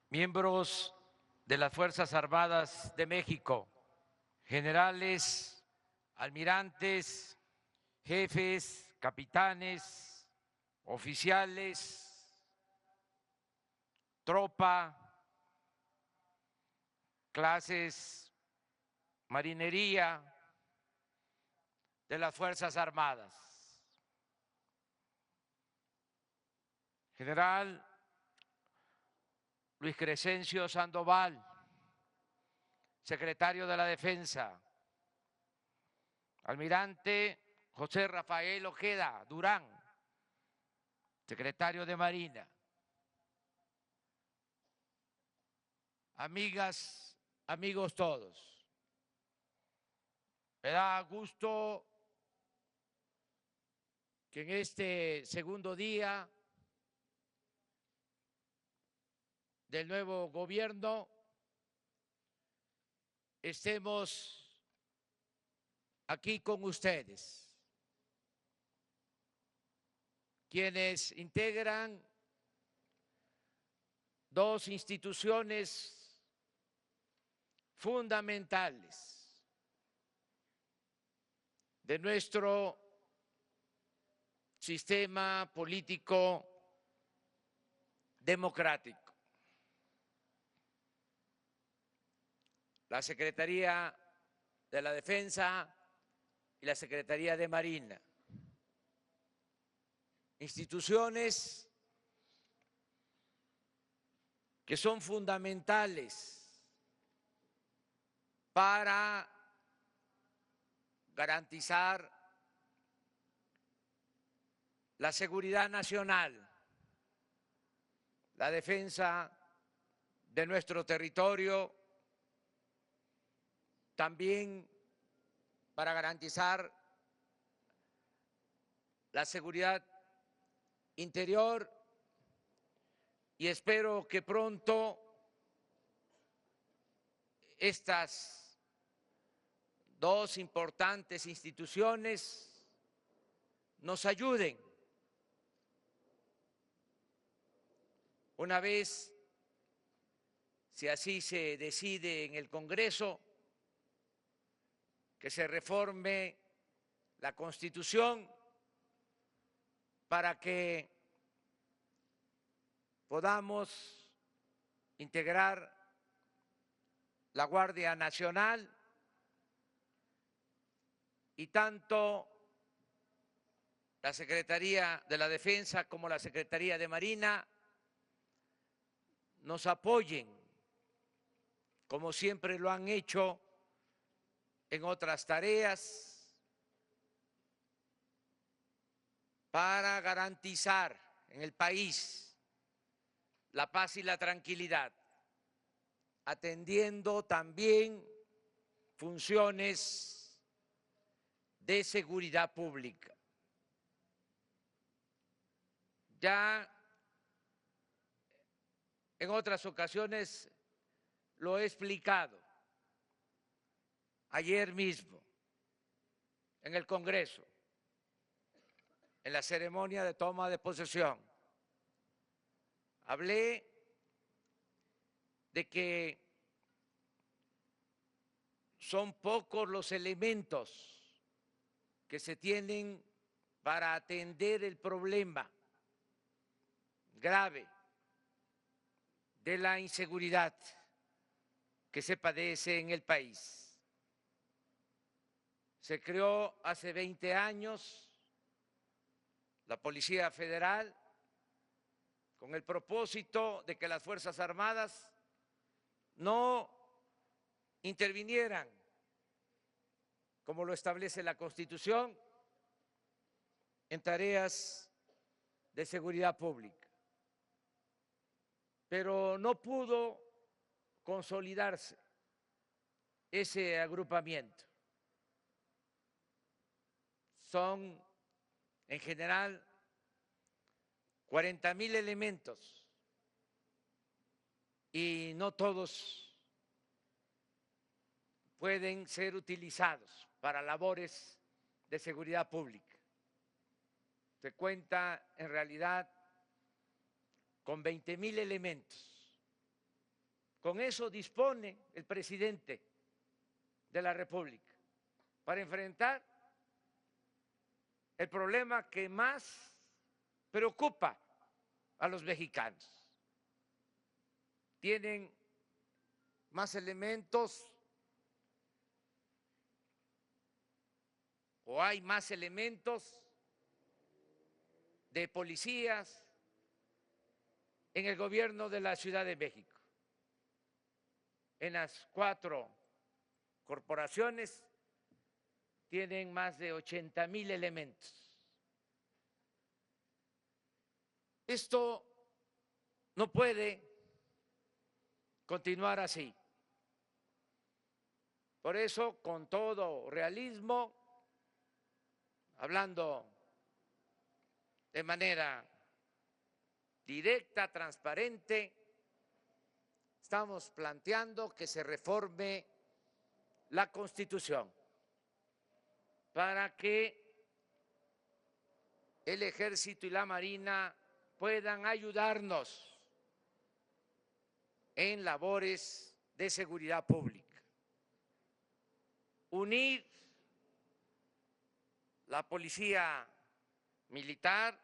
miembros de las Fuerzas Armadas de México, generales, almirantes, jefes, capitanes, oficiales, tropa, clases, marinería de las Fuerzas Armadas. General Luis Crescencio Sandoval, secretario de la Defensa. Almirante José Rafael Ojeda Durán, secretario de Marina. Amigas, amigos todos, me da gusto que en este segundo día del nuevo gobierno estemos aquí con ustedes, quienes integran dos instituciones fundamentales de nuestro sistema político democrático. La Secretaría de la Defensa y la Secretaría de Marina. Instituciones que son fundamentales para garantizar la seguridad nacional, la defensa de nuestro territorio, también para garantizar la seguridad interior, y espero que pronto estas dos importantes instituciones nos ayuden, una vez, si así se decide en el Congreso, que se reforme la Constitución para que podamos integrar la Guardia Nacional, y tanto la Secretaría de la Defensa como la Secretaría de Marina nos apoyen, como siempre lo han hecho en otras tareas, para garantizar en el país la paz y la tranquilidad, atendiendo también funciones de seguridad pública. Ya en otras ocasiones lo he explicado, ayer mismo en el Congreso, en la ceremonia de toma de posesión, hablé de que son pocos los elementos que se tienen para atender el problema grave de la inseguridad que se padece en el país. Se creó hace 20 años la Policía Federal con el propósito de que las Fuerzas Armadas no intervinieran, como lo establece la Constitución, en tareas de seguridad pública. Pero no pudo consolidarse ese agrupamiento. Son, en general, 40,000 elementos y no todos pueden ser utilizados para labores de seguridad pública. Se cuenta en realidad con 20,000 elementos Con eso dispone el presidente de la República para enfrentar el problema que más preocupa a los mexicanos. Tienen más elementos o hay más elementos de policías en el gobierno de la Ciudad de México. En las 4 corporaciones tienen más de 80,000 elementos. Esto no puede continuar así. Por eso, con todo realismo, hablando de manera directa, transparente, estamos planteando que se reforme la Constitución para que el Ejército y la Marina puedan ayudarnos en labores de seguridad pública. Unir la policía militar,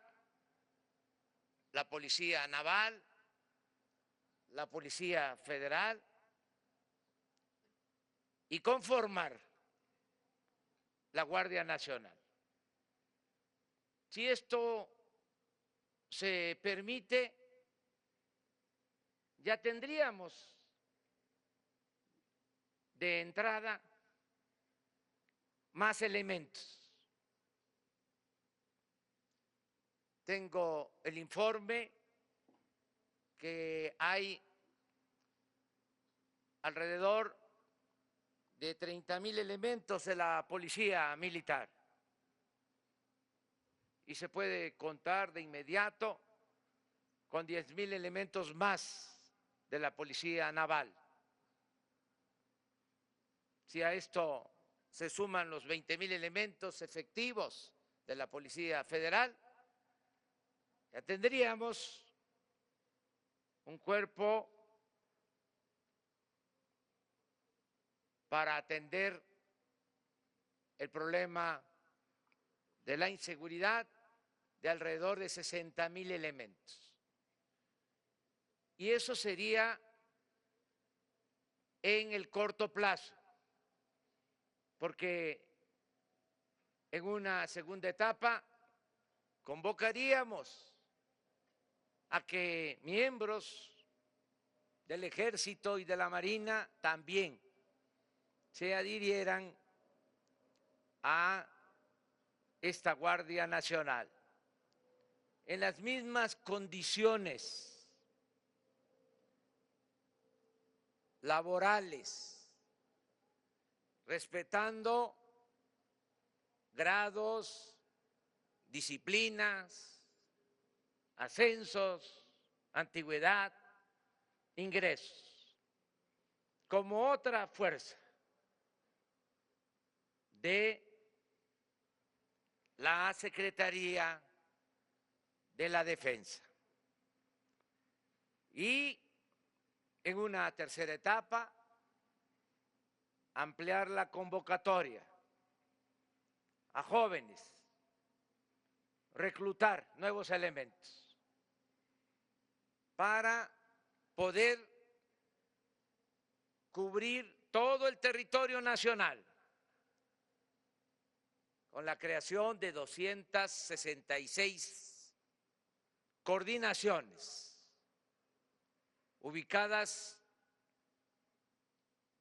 la policía naval, la policía federal y conformar la Guardia Nacional. Si esto se permite, ya tendríamos de entrada más elementos. Tengo el informe que hay alrededor de 30,000 elementos de la policía militar y se puede contar de inmediato con 10,000 elementos más de la policía naval. Si a esto se suman los 20,000 elementos efectivos de la Policía Federal, ya tendríamos un cuerpo para atender el problema de la inseguridad de alrededor de 60,000 elementos. Y eso sería en el corto plazo, porque en una segunda etapa convocaríamos a que miembros del Ejército y de la Marina también se adhirieran a esta Guardia Nacional en las mismas condiciones laborales, respetando grados, disciplinas, ascensos, antigüedad, ingresos, como otra fuerza de la Secretaría de la Defensa. Y en una tercera etapa, ampliar la convocatoria a jóvenes, reclutar nuevos elementos para poder cubrir todo el territorio nacional con la creación de 266 coordinaciones ubicadas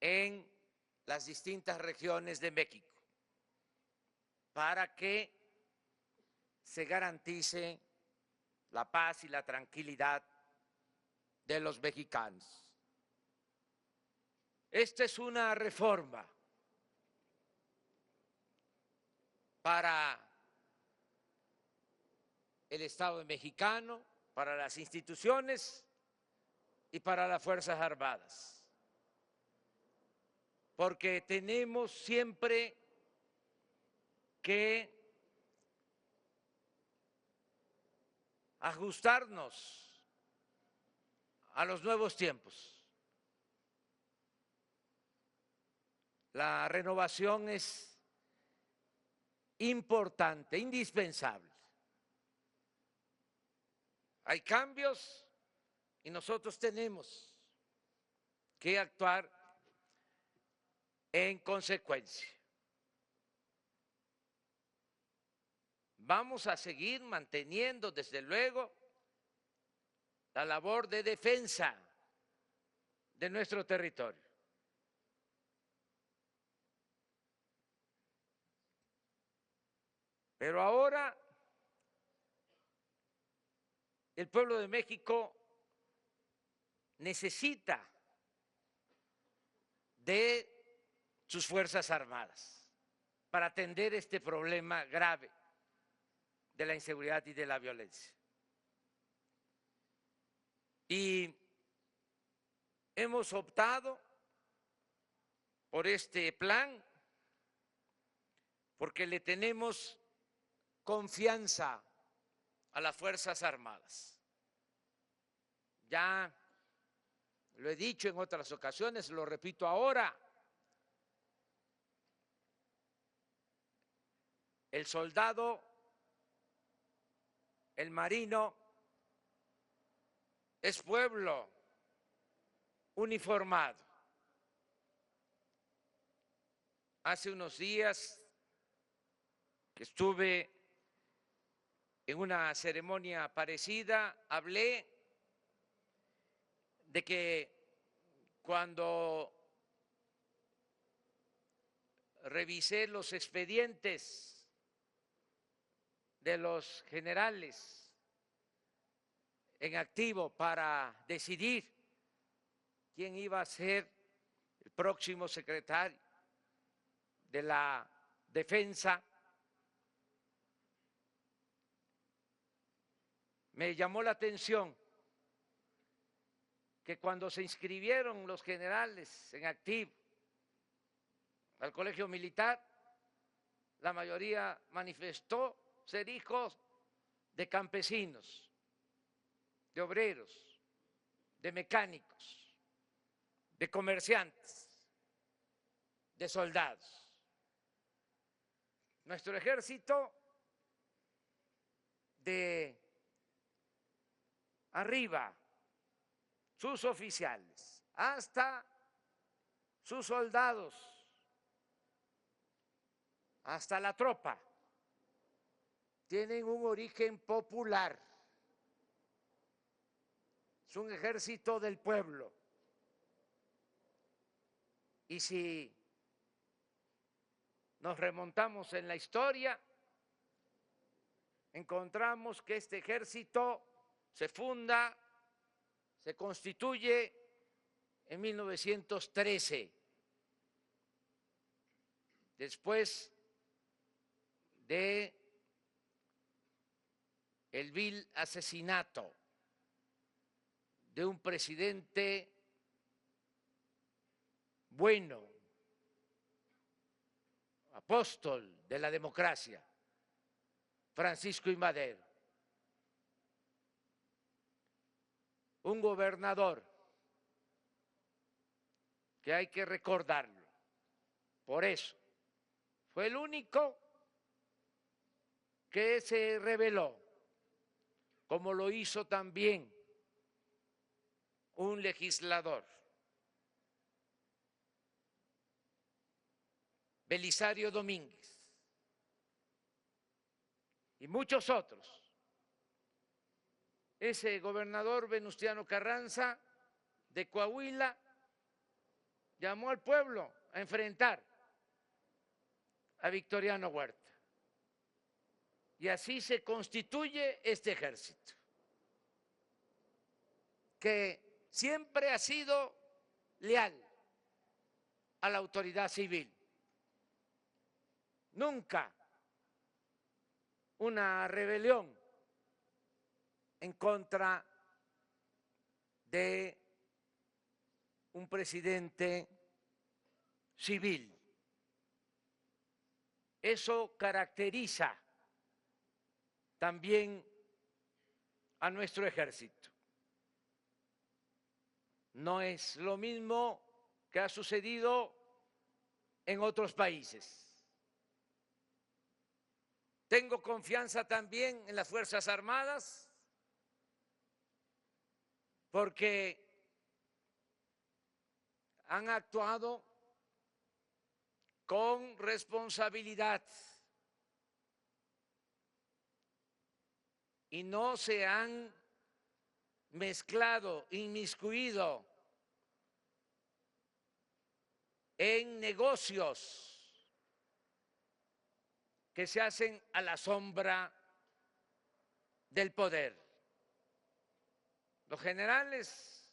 en las distintas regiones de México para que se garantice la paz y la tranquilidad de los mexicanos. Esta es una reforma para el Estado mexicano, para las instituciones y para las Fuerzas Armadas, porque tenemos siempre que ajustarnos a los nuevos tiempos. La renovación es importante, indispensable. Hay cambios y nosotros tenemos que actuar en consecuencia. Vamos a seguir manteniendo, desde luego, la labor de defensa de nuestro territorio. Pero ahora el pueblo de México necesita de sus Fuerzas Armadas para atender este problema grave de la inseguridad y de la violencia. Y hemos optado por este plan porque le tenemos confianza a las Fuerzas Armadas. Ya lo he dicho en otras ocasiones, lo repito ahora. El soldado, el marino, es pueblo uniformado. Hace unos días que estuve en una ceremonia parecida, hablé de que cuando revisé los expedientes de los generales en activo para decidir quién iba a ser el próximo secretario de la Defensa, me llamó la atención que cuando se inscribieron los generales en activo al colegio militar, la mayoría manifestó ser hijos de campesinos, de obreros, de mecánicos, de comerciantes, de soldados. Nuestro ejército, de arriba, sus oficiales, hasta sus soldados, hasta la tropa, tienen un origen popular. Es un ejército del pueblo. Y si nos remontamos en la historia, encontramos que este ejército se funda, se constituye en 1913, después de el vil asesinato de un presidente bueno, apóstol de la democracia, Francisco I. Madero, un gobernador que hay que recordarlo. Por eso, fue el único que se rebeló, como lo hizo también un legislador, Belisario Domínguez, y muchos otros. Ese gobernador Venustiano Carranza de Coahuila llamó al pueblo a enfrentar a Victoriano Huerta. Y así se constituye este ejército, que siempre ha sido leal a la autoridad civil. Nunca una rebelión en contra de un presidente civil. Eso caracteriza también a nuestro ejército. No es lo mismo que ha sucedido en otros países. Tengo confianza también en las Fuerzas Armadas porque han actuado con responsabilidad y no se han mezclado, inmiscuido en negocios que se hacen a la sombra del poder. Los generales,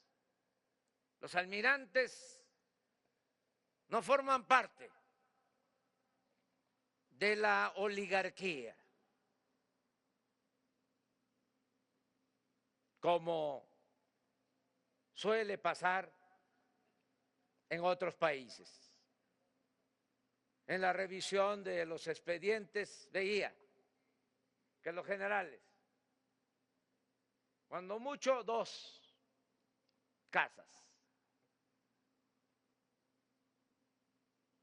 los almirantes, no forman parte de la oligarquía, como suele pasar en otros países. En la revisión de los expedientes veía que los generales, cuando mucho, 2 casas,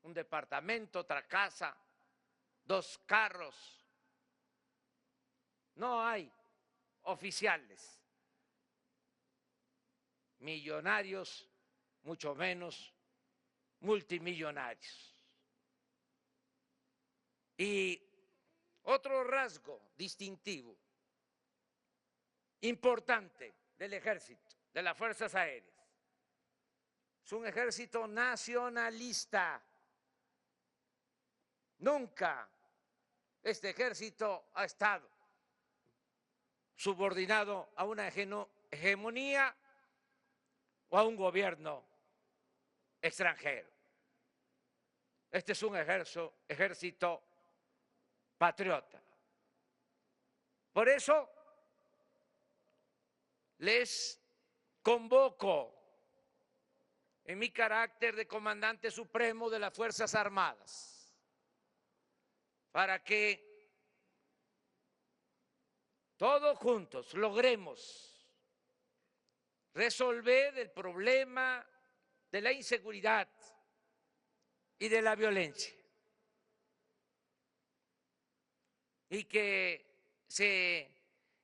un departamento, otra casa, 2 carros. No hay oficiales millonarios, mucho menos multimillonarios. Y otro rasgo distintivo importante del ejército, de las Fuerzas Aéreas, es un ejército nacionalista. Nunca este ejército ha estado subordinado a una hegemonía o a un gobierno extranjero. Este es un ejército patriota. Por eso les convoco en mi carácter de comandante supremo de las Fuerzas Armadas para que todos juntos logremos resolver el problema de la inseguridad y de la violencia y que se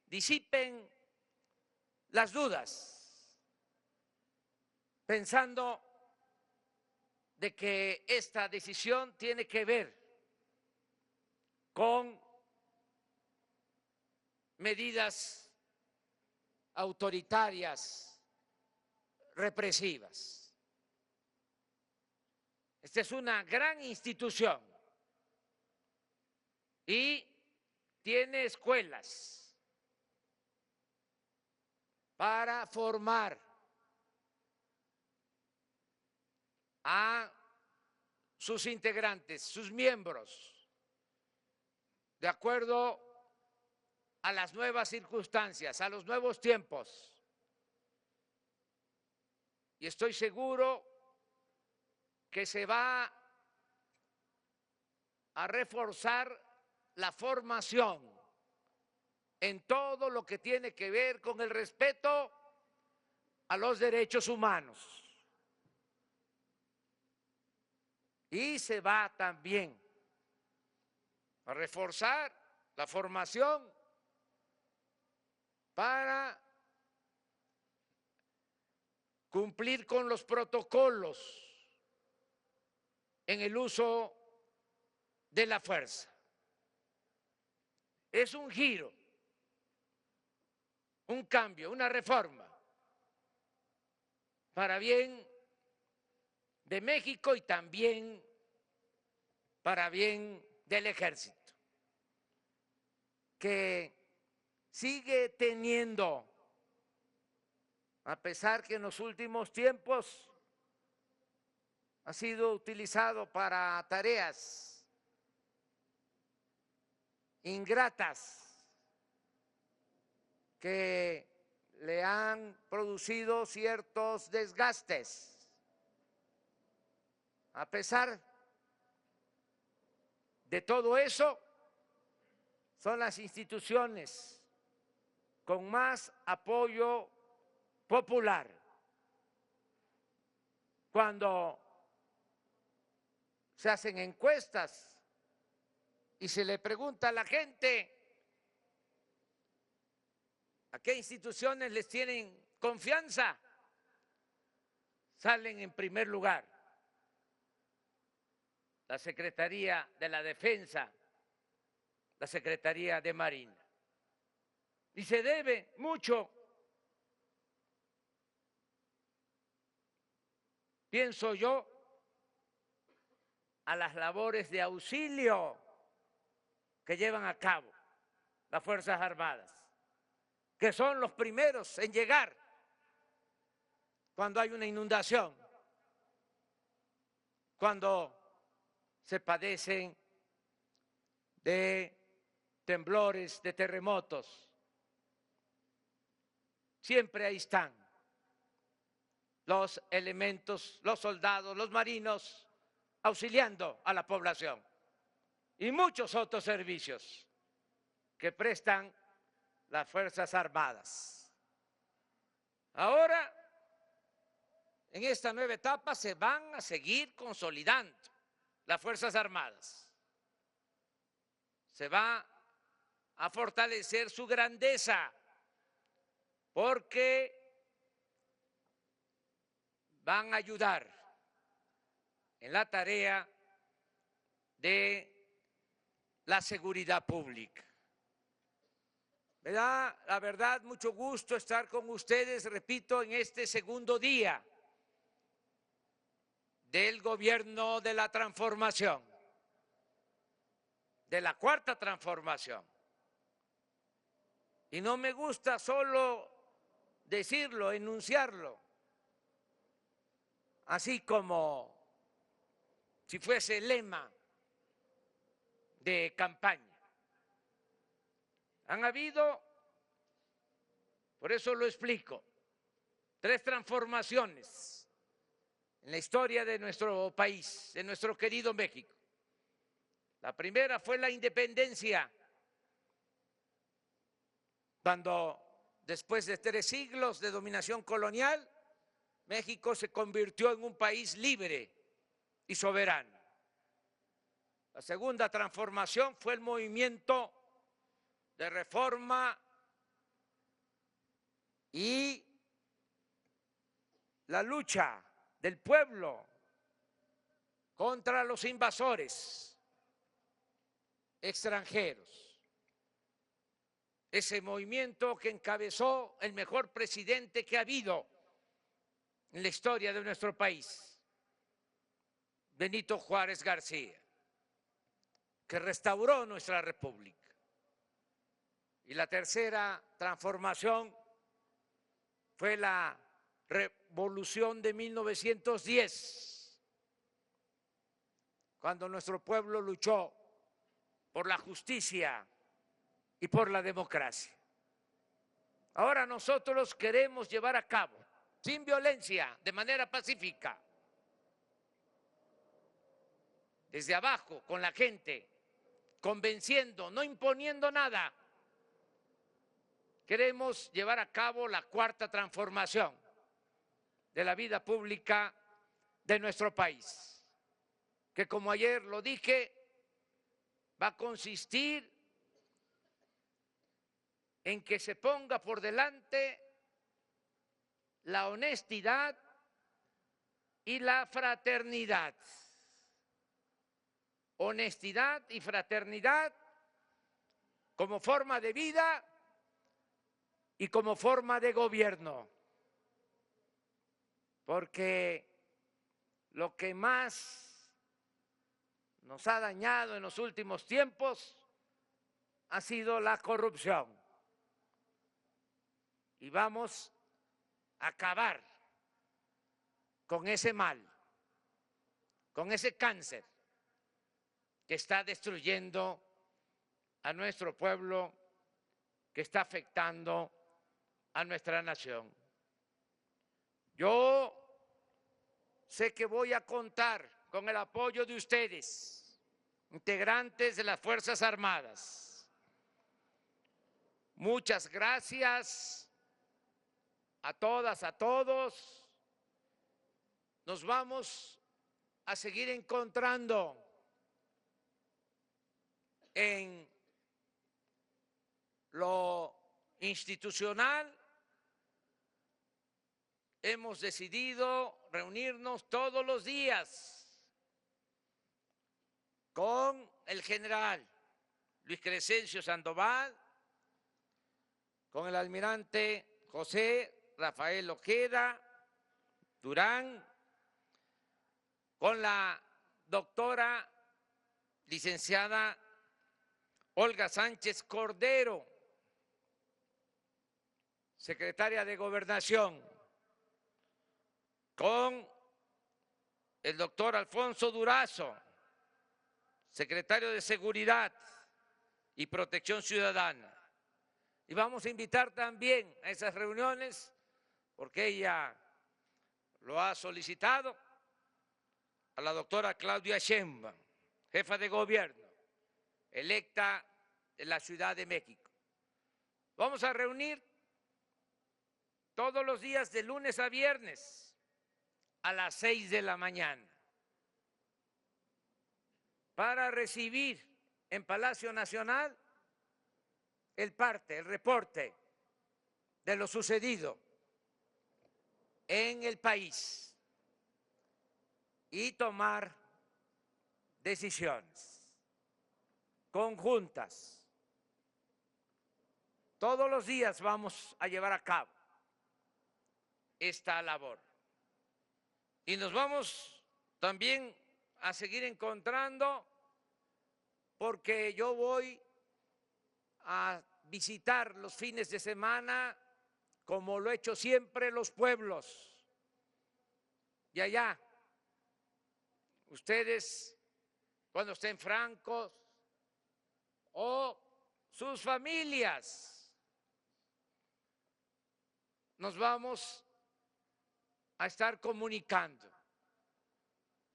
disipen las dudas, pensando de que esta decisión tiene que ver con medidas autoritarias, represivas. Esta es una gran institución y tiene escuelas para formar a sus integrantes, sus miembros, de acuerdo a las nuevas circunstancias, a los nuevos tiempos. Y estoy seguro que se va a reforzar la formación en todo lo que tiene que ver con el respeto a los derechos humanos. Y se va también a reforzar la formación para cumplir con los protocolos en el uso de la fuerza. Es un giro, un cambio, una reforma para bien de México y también para bien del ejército, que sigue teniendo, a pesar que en los últimos tiempos ha sido utilizado para tareas ingratas que le han producido ciertos desgastes. A pesar de todo eso, son las instituciones con más apoyo popular. Cuando se hacen encuestas y se le pregunta a la gente a qué instituciones les tienen confianza, salen en primer lugar la Secretaría de la Defensa, la Secretaría de Marina. Y se debe mucho, pienso yo, a las labores de auxilio que llevan a cabo las Fuerzas Armadas, que son los primeros en llegar cuando hay una inundación, cuando se padecen de temblores, de terremotos. Siempre ahí están los elementos, los soldados, los marinos, auxiliando a la población y muchos otros servicios que prestan las Fuerzas Armadas. Ahora, en esta nueva etapa se van a seguir consolidando las Fuerzas Armadas. Se va a fortalecer su grandeza porque van a ayudar en la tarea de la seguridad pública. Me da, la verdad, mucho gusto estar con ustedes, repito, en este segundo día del gobierno de la transformación, de la cuarta transformación. Y no me gusta solo decirlo, enunciarlo, así como si fuese el lema de campaña. Han habido, por eso lo explico, 3 transformaciones en la historia de nuestro país, de nuestro querido México. La primera fue la independencia, cuando después de 3 siglos de dominación colonial, México se convirtió en un país libre y soberano. La segunda transformación fue el movimiento de reforma y la lucha del pueblo contra los invasores extranjeros. Ese movimiento que encabezó el mejor presidente que ha habido en la historia de nuestro país, Benito Juárez García, que restauró nuestra república. Y la tercera transformación fue la revolución de 1910, cuando nuestro pueblo luchó por la justicia y por la democracia. Ahora nosotros queremos llevar a cabo, sin violencia, de manera pacífica, desde abajo, con la gente, convenciendo, no imponiendo nada. Queremos llevar a cabo la cuarta transformación de la vida pública de nuestro país, que como ayer lo dije, va a consistir en que se ponga por delante la honestidad y la fraternidad. Honestidad y fraternidad como forma de vida y como forma de gobierno. Porque lo que más nos ha dañado en los últimos tiempos ha sido la corrupción. Y vamos a acabar con ese mal, con ese cáncer que está destruyendo a nuestro pueblo, que está afectando a nuestra nación. Yo sé que voy a contar con el apoyo de ustedes, integrantes de las Fuerzas Armadas. Muchas gracias a todas, a todos. Nos vamos a seguir encontrando en lo institucional. Hemos decidido reunirnos todos los días con el general Luis Crescencio Sandoval, con el almirante José Rafael Ojeda Durán, con la doctora licenciada Olga Sánchez Cordero, secretaria de Gobernación, con el doctor Alfonso Durazo, secretario de Seguridad y Protección Ciudadana. Y vamos a invitar también a esas reuniones, porque ella lo ha solicitado, a la doctora Claudia Sheinbaum, jefa de gobierno, electa en la Ciudad de México. Vamos a reunir todos los días de lunes a viernes a las 6 de la mañana para recibir en Palacio Nacional el reporte de lo sucedido en el país y tomar decisiones conjuntas. Todos los días vamos a llevar a cabo esta labor y nos vamos también a seguir encontrando, porque yo voy a visitar los fines de semana, como lo he hecho siempre, los pueblos. Y allá, ustedes, cuando estén francos, o sus familias, nos vamos a estar comunicando,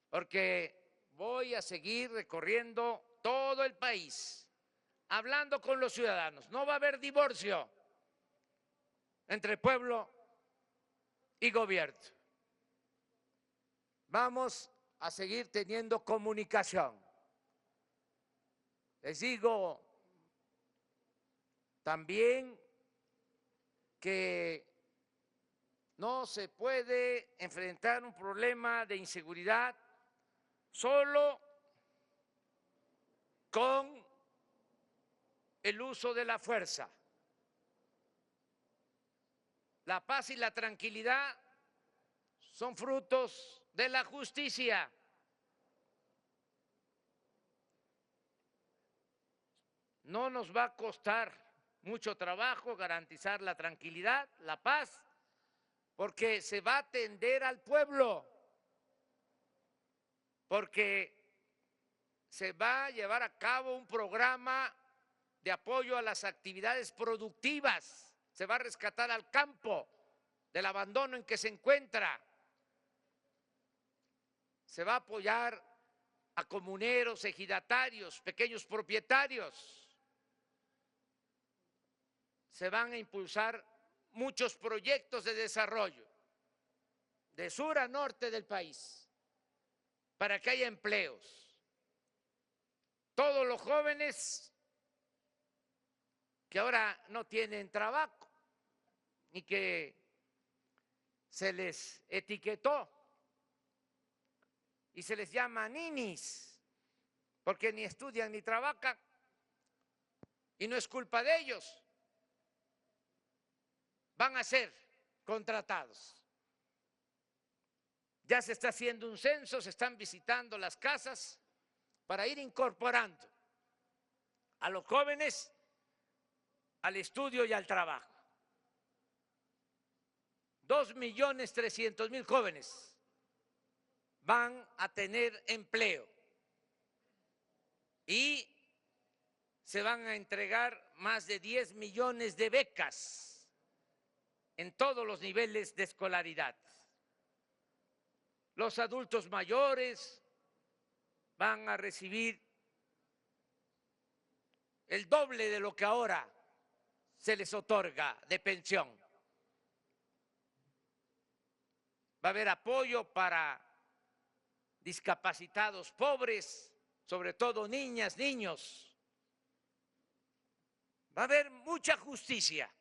porque voy a seguir recorriendo todo el país, hablando con los ciudadanos. No va a haber divorcio entre pueblo y gobierno. Vamos a seguir teniendo comunicación. Les digo también que no se puede enfrentar un problema de inseguridad solo con el uso de la fuerza. La paz y la tranquilidad son frutos de la justicia. No nos va a costar mucho trabajo garantizar la tranquilidad, la paz, porque se va a atender al pueblo, porque se va a llevar a cabo un programa de apoyo a las actividades productivas, se va a rescatar al campo del abandono en que se encuentra, se va a apoyar a comuneros, ejidatarios, pequeños propietarios, se van a impulsar muchos proyectos de desarrollo de sur a norte del país para que haya empleos. Todos los jóvenes que ahora no tienen trabajo y que se les etiquetó y se les llama ninis, porque ni estudian ni trabajan, y no es culpa de ellos, van a ser contratados. Ya se está haciendo un censo, se están visitando las casas para ir incorporando a los jóvenes al estudio y al trabajo. 2.300.000 jóvenes van a tener empleo y se van a entregar más de 10 millones de becas en todos los niveles de escolaridad. Los adultos mayores van a recibir el doble de lo que ahora se les otorga de pensión. Va a haber apoyo para discapacitados, pobres, sobre todo niñas, niños. Va a haber mucha justicia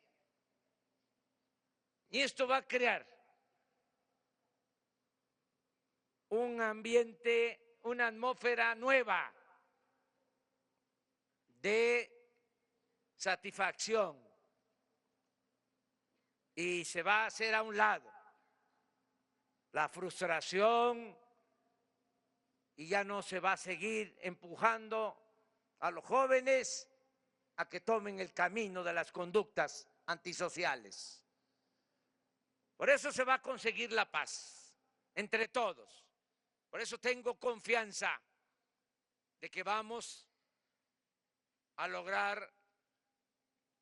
y esto va a crear un ambiente, una atmósfera nueva de satisfacción y se va a hacer a un lado la frustración y ya no se va a seguir empujando a los jóvenes a que tomen el camino de las conductas antisociales. Por eso se va a conseguir la paz entre todos. Por eso tengo confianza de que vamos a lograr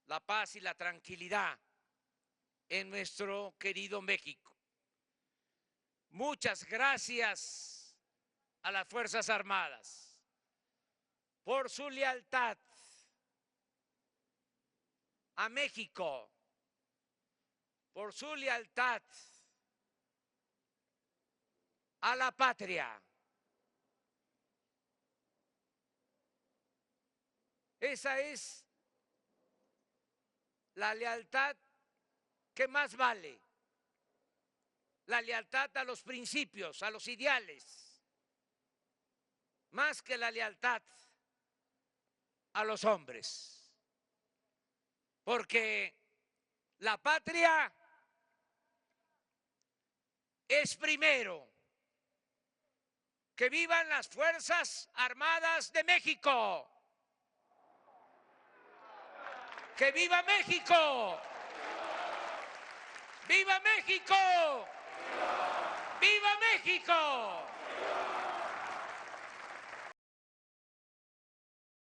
la paz y la tranquilidad en nuestro querido México. Muchas gracias a las Fuerzas Armadas por su lealtad a México, por su lealtad a la patria. Esa es la lealtad que más vale, la lealtad a los principios, a los ideales, más que la lealtad a los hombres. Porque la patria es primero. ¡Que vivan las Fuerzas Armadas de México! ¡Que viva México! ¡Viva México! ¡Viva México!